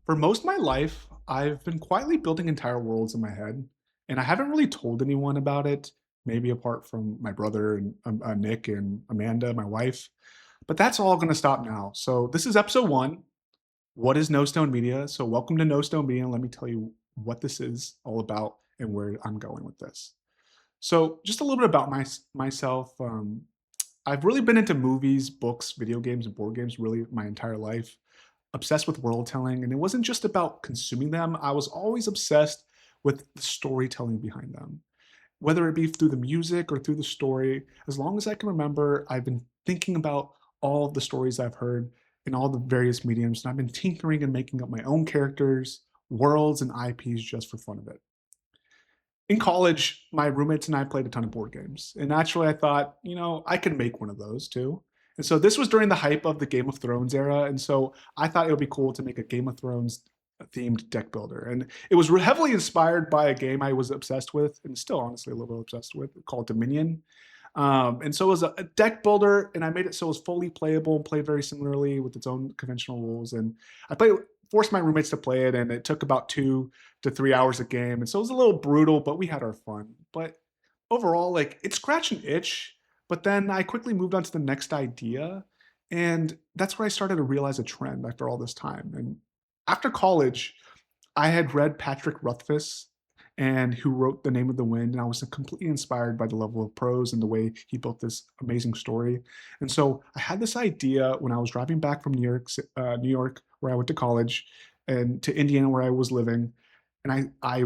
For most of my life, I've been quietly building entire worlds in my head, and I haven't really told anyone about it, maybe apart from my brother and Nick and Amanda, my wife. But that's all going to stop now. So this is episode one. What is Nostone Media? So welcome to Nostone Media, and let me tell you what this is all about and where I'm going with this. So just a little bit about myself. I've really been into movies, books, video games, and board games really my entire life. Obsessed with world telling, and it wasn't just about consuming them. I was always obsessed with the storytelling behind them, whether it be through the music or through the story. As long as I can remember, I've been thinking about all of the stories I've heard in all the various mediums, and I've been tinkering and making up my own characters, worlds, and IPs just for fun of it. In college, my roommates and I played a ton of board games. And naturally, I thought, I could make one of those too. And so this was during the hype of the Game of Thrones era. And so I thought it would be cool to make a Game of Thrones themed deck builder. And it was heavily inspired by a game I was obsessed with, and still honestly a little bit obsessed with, called Dominion. And so it was a deck builder, and I made it so it was fully playable and played very similarly with its own conventional rules. And I forced my roommates to play it, and it took about 2 to 3 hours a game. And so it was a little brutal, but we had our fun. But overall, like it scratched an itch. But then I quickly moved on to the next idea. And that's where I started to realize a trend after all this time. And after college, I had read Patrick Rothfuss and who wrote The Name of the Wind, and I was completely inspired by the level of prose and the way he built this amazing story. And so I had this idea when I was driving back from New York, where I went to college, and to Indiana, where I was living, and I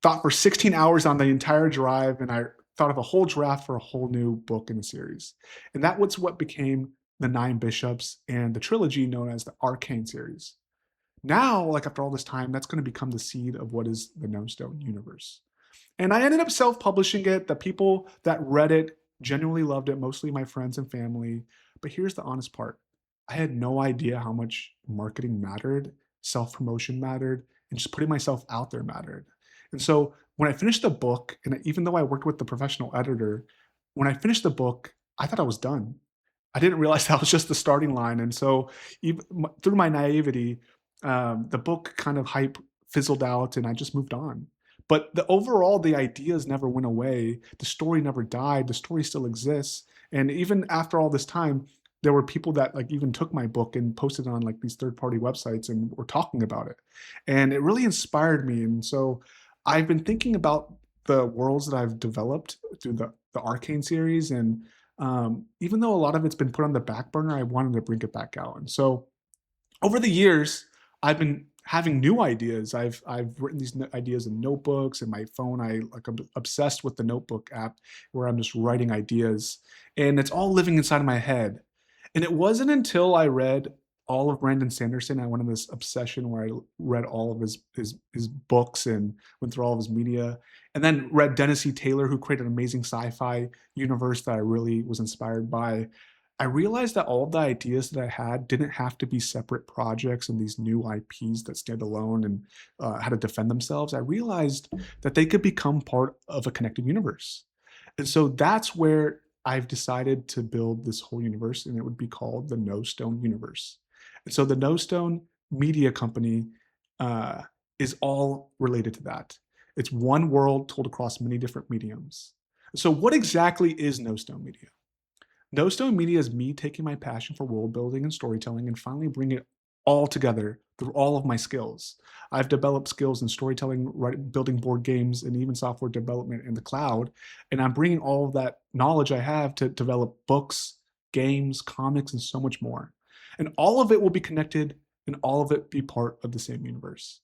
thought for 16 hours on the entire drive, and I thought of a whole draft for a whole new book in the series, and that was what became the Nine Bishops and the trilogy known as the Arcane series. Now, like after all this time, that's going to become the seed of what is the Nostone Universe. And I ended up self-publishing it. The people that read it genuinely loved it, mostly my friends and family. But here's the honest part. I had no idea how much marketing mattered, self-promotion mattered, and just putting myself out there mattered. And so when I finished the book, and even though I worked with the professional editor, when I finished the book, I thought I was done. I didn't realize that was just the starting line. And so even through my naivety, the book kind of hype fizzled out and I just moved on. But the ideas never went away. The story never died. The story still exists. And even after all this time, there were people that like even took my book and posted it on like these third party websites and were talking about it. And it really inspired me. And so I've been thinking about the worlds that I've developed through the Arcane series. And even though a lot of it's been put on the back burner, I wanted to bring it back out. And so over the years, I've been having new ideas. I've written these ideas in notebooks and my phone. I'm obsessed with the notebook app where I'm just writing ideas, and it's all living inside of my head. And it wasn't until I read all of Brandon Sanderson, I went on this obsession where I read all of his books and went through all of his media, and then read Dennis E. Taylor, who created an amazing sci-fi universe that I really was inspired by. I realized that all of the ideas that I had didn't have to be separate projects and these new IPs that stand alone and how to defend themselves. I realized that they could become part of a connected universe. And so that's where I've decided to build this whole universe, and it would be called the No Stone Universe. And so the No Stone Media Company uh, is all related to that. It's one world told across many different mediums. So, what exactly is No Stone Media? No Stone Media is me taking my passion for world building and storytelling and finally bringing it all together through all of my skills. I've developed skills in storytelling, building board games, and even software development in the cloud. And I'm bringing all of that knowledge I have to develop books, games, comics, and so much more. And all of it will be connected and all of it be part of the same universe.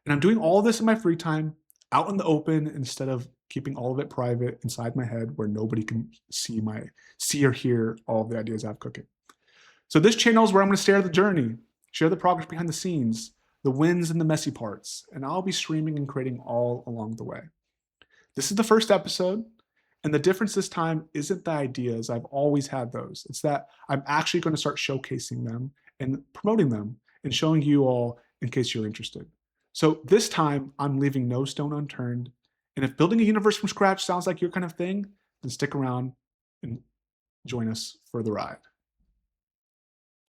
And I'm doing all of this in my free time, out in the open, instead of keeping all of it private inside my head where nobody can see or hear all of the ideas I have cooking. So this channel is where I'm going to share the journey, share the progress behind the scenes, the wins and the messy parts, and I'll be streaming and creating all along the way. This is the first episode, and the difference this time isn't the ideas. I've always had those. It's that I'm actually going to start showcasing them and promoting them and showing you all in case you're interested. So this time, I'm leaving no stone unturned. And if building a universe from scratch sounds like your kind of thing, then stick around and join us for the ride.